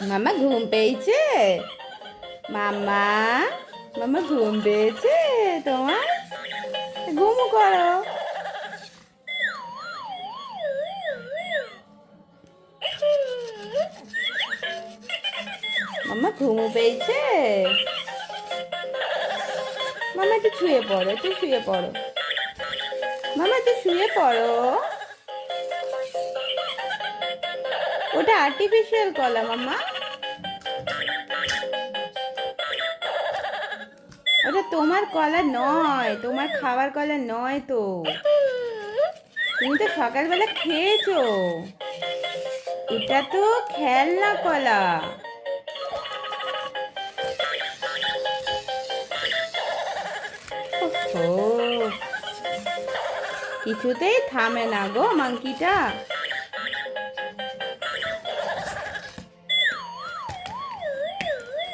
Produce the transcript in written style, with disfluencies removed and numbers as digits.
মামা ঘুম পেয়েছে? মামা মামা ঘুম পেয়েছে তোমার? ঘুমো করো। মামা ঘুমো পেয়েছে? মামা একটু শুয়ে পড়ো, একটু শুয়ে পড়ো। মামা একটু শুয়ে পড়ো। ওটা আর্টিফিশিয়াল কলা মামা, ওটা তোমার কলা নয়, তোমার খাবার কলা নয় তো। তুমি তো সকালবেলা খেয়েছো। এটা তো খেলনা কলা। ওহো, কিছুতেই থামে না গো মাংকিটা।